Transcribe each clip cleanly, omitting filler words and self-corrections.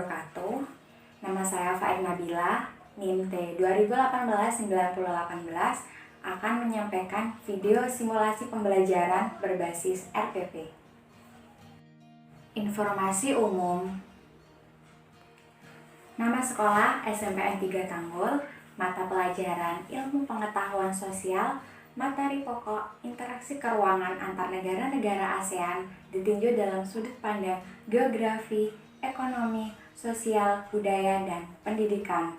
wabarakatuh. Nama saya Fair Nabila, NIM T 2018-9018 akan menyampaikan video simulasi pembelajaran berbasis RPP. Informasi umum. Nama sekolah SMPN 3 Tanggul, mata pelajaran Ilmu Pengetahuan Sosial, materi pokok interaksi keuangan antar negara-negara ASEAN ditinjau dalam sudut pandang geografi, ekonomi, sosial, budaya, dan pendidikan.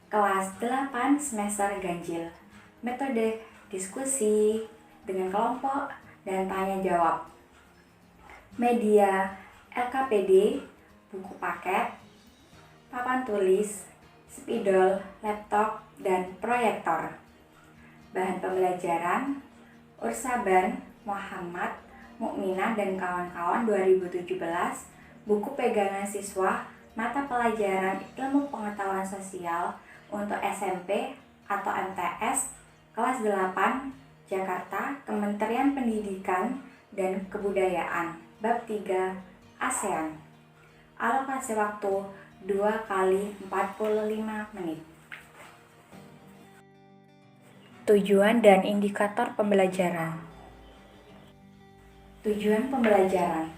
Kelas 8 semester ganjil. Metode diskusi dengan kelompok dan tanya jawab. Media LKPD, buku paket, papan tulis, spidol, laptop, dan proyektor. Bahan pembelajaran Ursaban, Muhammad, Mukminah dan kawan-kawan 2017, buku pegangan siswa, mata pelajaran Ilmu Pengetahuan Sosial untuk SMP atau MTS, kelas 8, Jakarta, Kementerian Pendidikan dan Kebudayaan, bab 3, ASEAN. Alokasi waktu 2 kali 45 menit. Tujuan dan indikator pembelajaran. Tujuan pembelajaran.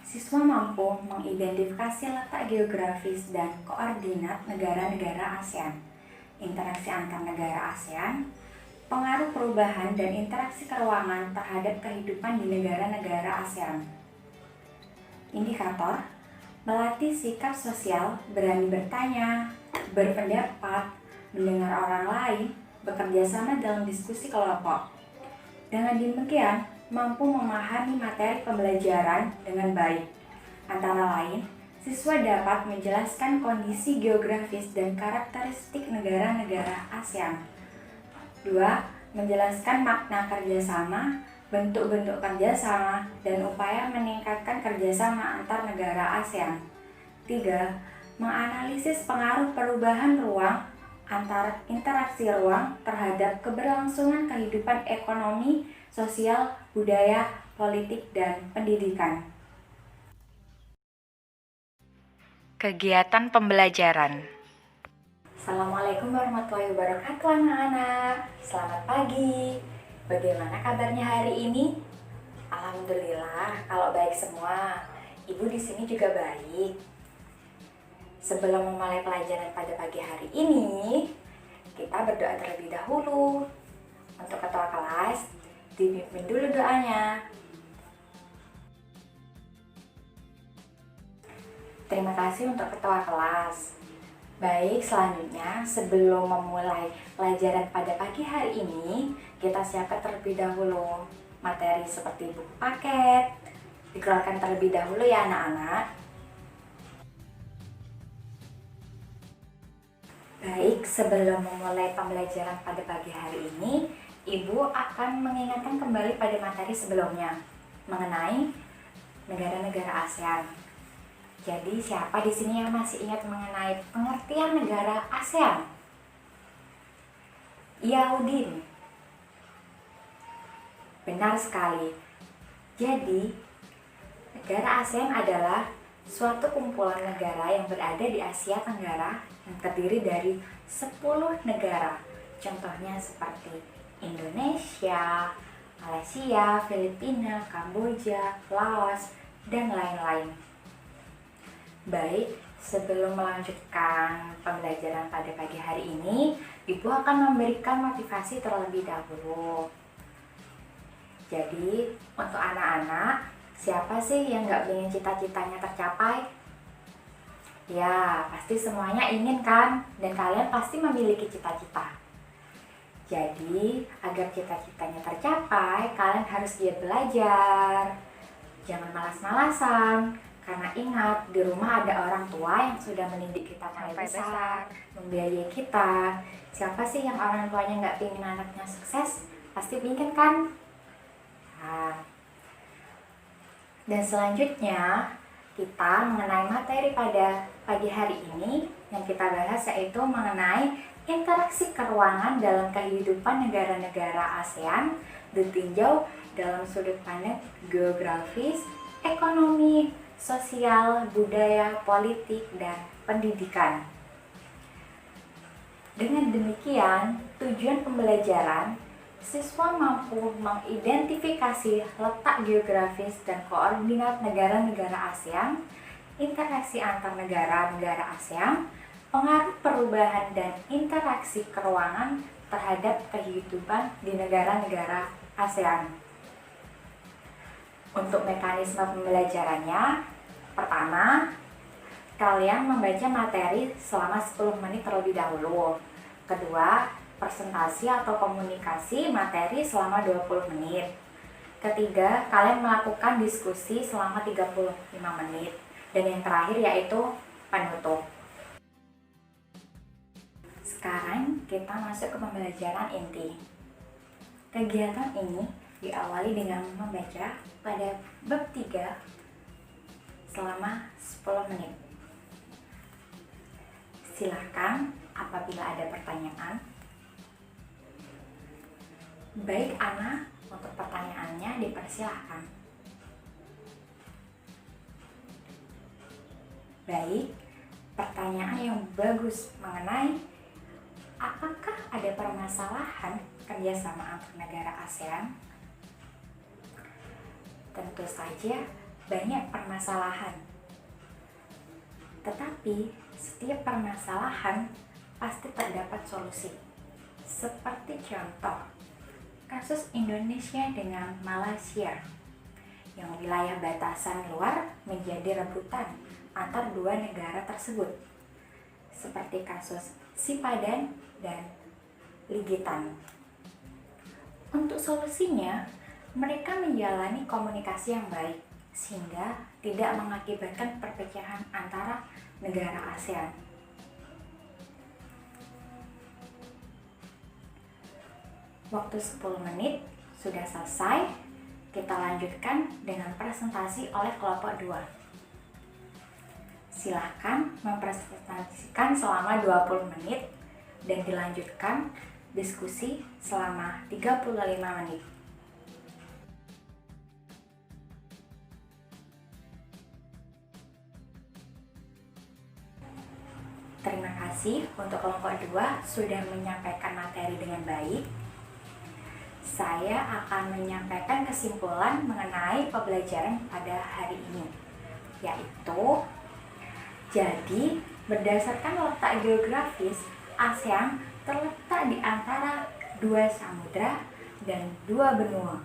Siswa mampu mengidentifikasi letak geografis dan koordinat negara-negara ASEAN, interaksi antar negara ASEAN, pengaruh perubahan dan interaksi keuangan terhadap kehidupan di negara-negara ASEAN. Indikator, melatih sikap sosial, berani bertanya, berpendapat, mendengar orang lain, bekerja sama dalam diskusi kelompok. Dengan demikian, mampu memahami materi pembelajaran dengan baik. Antara lain, siswa dapat menjelaskan kondisi geografis dan karakteristik negara-negara ASEAN. 2. Menjelaskan makna kerjasama, bentuk-bentuk kerjasama, dan upaya meningkatkan kerjasama antar negara ASEAN. 3. Menganalisis pengaruh perubahan ruang antar interaksi ruang terhadap keberlangsungan kehidupan ekonomi, sosial, budaya, politik, dan pendidikan. Kegiatan pembelajaran. Assalamualaikum warahmatullahi wabarakatuh anak-anak. Selamat pagi. Bagaimana kabarnya hari ini? Alhamdulillah, kalau baik semua. Ibu di sini juga baik. Sebelum memulai pelajaran pada pagi hari ini, kita berdoa terlebih dahulu. Untuk ketua kelas, dipimpin dulu doanya. Terima kasih untuk ketua kelas. Baik, selanjutnya sebelum memulai pelajaran pada pagi hari ini, kita siapkan terlebih dahulu materi seperti buku paket. Dikeluarkan terlebih dahulu ya anak-anak. Baik, sebelum memulai pembelajaran pada pagi hari ini, Ibu akan mengingatkan kembali pada materi sebelumnya mengenai negara-negara ASEAN. Jadi, siapa di sini yang masih ingat mengenai pengertian negara ASEAN? Iya, Udin. Benar sekali. Jadi, negara ASEAN adalah suatu kumpulan negara yang berada di Asia Tenggara yang terdiri dari 10 negara. Contohnya seperti Indonesia, Malaysia, Filipina, Kamboja, Laos, dan lain-lain. Baik, sebelum melanjutkan pembelajaran pada pagi hari ini, Ibu akan memberikan motivasi terlebih dahulu. Jadi, untuk anak-anak, siapa sih yang gak ingin cita-citanya tercapai? Ya, pasti semuanya ingin kan? Dan kalian pasti memiliki cita-cita. Jadi, agar cita-citanya tercapai, kalian harus giat belajar. Jangan malas-malasan, karena ingat, di rumah ada orang tua yang sudah mendidik kita mulai besar, membiayai kita. Siapa sih yang orang tuanya nggak ingin anaknya sukses? Pasti ingin kan? Nah. Dan selanjutnya, kita mengenai materi pada pagi hari ini yang kita bahas yaitu mengenai interaksi keuangan dalam kehidupan negara-negara ASEAN ditinjau dalam sudut pandang geografis, ekonomi, sosial, budaya, politik, dan pendidikan. Dengan demikian, tujuan pembelajaran, siswa mampu mengidentifikasi letak geografis dan koordinat negara-negara ASEAN, interaksi antar negara-negara ASEAN, pengaruh perubahan dan interaksi keruangan terhadap kehidupan di negara-negara ASEAN. Untuk mekanisme pembelajarannya, pertama, kalian membaca materi selama 10 menit terlebih dahulu. Kedua, presentasi atau komunikasi materi selama 20 menit. Ketiga, kalian melakukan diskusi selama 35 menit. Dan yang terakhir yaitu penutup. Sekarang kita masuk ke pembelajaran inti. Kegiatan ini diawali dengan membaca pada bab 3 selama 10 menit. Silakan apabila ada pertanyaan. Baik Ana, untuk pertanyaannya dipersilahkan. Baik, pertanyaan yang bagus mengenai apakah ada permasalahan kerjasama antar negara ASEAN? Tentu saja banyak permasalahan. Tetapi setiap permasalahan pasti terdapat solusi. Seperti contoh, kasus Indonesia dengan Malaysia, yang wilayah batasan luar menjadi rebutan antar dua negara tersebut. Seperti kasus Sipadan dan Ligitan. Untuk solusinya, mereka menjalani komunikasi yang baik, sehingga tidak mengakibatkan perpecahan antara negara ASEAN. Waktu 10 menit sudah selesai, kita lanjutkan dengan presentasi oleh kelompok 2. Silahkan mempresentasikan selama 20 menit dan dilanjutkan diskusi selama 35 menit. Terima kasih untuk kelompok 2 sudah menyampaikan materi dengan baik. Saya akan menyampaikan kesimpulan mengenai pembelajaran pada hari ini, yaitu jadi berdasarkan letak geografis, ASEAN terletak di antara 2 samudra dan 2 benua.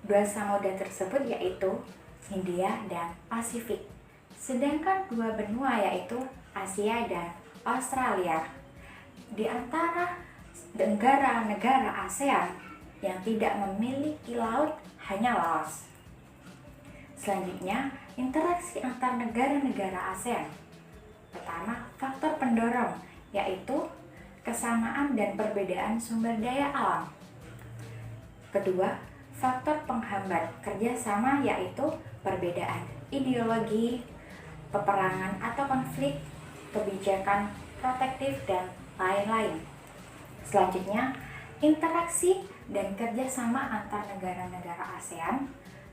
2 samudra tersebut yaitu Hindia dan Pasifik. Sedangkan 2 benua yaitu Asia dan Australia. Di antara negara-negara ASEAN yang tidak memiliki laut hanya Laos. Selanjutnya, interaksi antar negara-negara ASEAN. Pertama, faktor pendorong, yaitu kesamaan dan perbedaan sumber daya alam. Kedua, faktor penghambat kerjasama, yaitu perbedaan ideologi, peperangan atau konflik, kebijakan protektif, dan lain-lain. Selanjutnya, interaksi dan kerjasama antar negara-negara ASEAN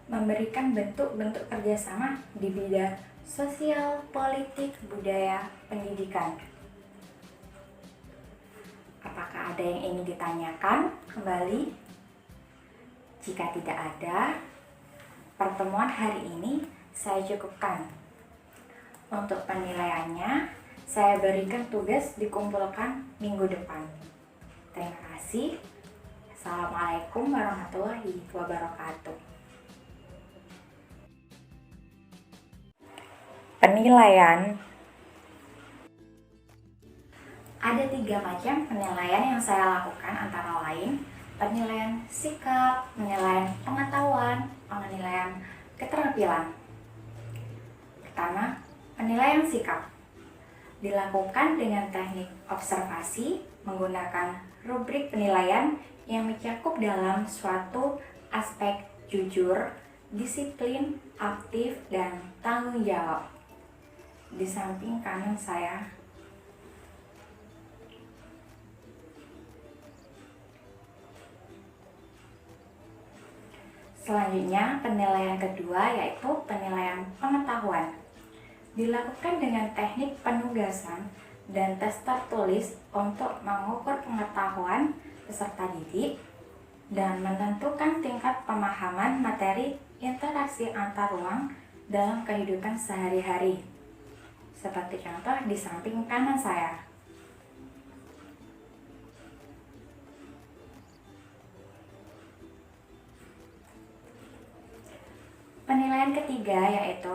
memberikan bentuk-bentuk kerjasama di bidang sosial, politik, budaya, pendidikan. Apakah ada yang ingin ditanyakan kembali? Jika tidak ada, pertemuan hari ini saya cukupkan. Untuk penilaiannya, saya berikan tugas dikumpulkan minggu depan. Terima kasih. Assalamualaikum warahmatullahi wabarakatuh. Penilaian. Ada 3 macam penilaian yang saya lakukan, antara lain penilaian sikap, penilaian pengetahuan, penilaian keterampilan. Pertama, penilaian sikap dilakukan dengan teknik observasi menggunakan rubrik penilaian yang mencakup dalam suatu aspek jujur, disiplin, aktif, dan tanggung jawab. Di samping kanan saya. Selanjutnya, penilaian kedua yaitu penilaian pengetahuan. Dilakukan dengan teknik penugasan dan tes tertulis untuk mengukur pengetahuan peserta didik dan menentukan tingkat pemahaman materi interaksi antar ruang dalam kehidupan sehari-hari. Seperti contoh di samping kanan saya. Penilaian ketiga yaitu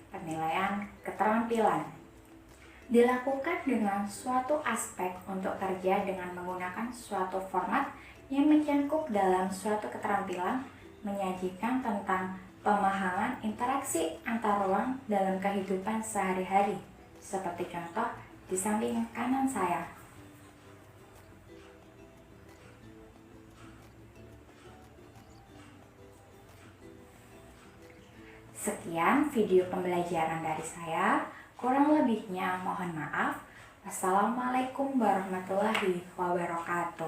penilaian keterampilan. Dilakukan dengan suatu aspek untuk kerja dengan menggunakan suatu format yang mencangkup dalam suatu keterampilan, menyajikan tentang pemahaman interaksi antar ruang dalam kehidupan sehari-hari. Seperti contoh di samping kanan saya. Sekian video pembelajaran dari saya. Kurang lebihnya mohon maaf. Wassalamualaikum warahmatullahi wabarakatuh.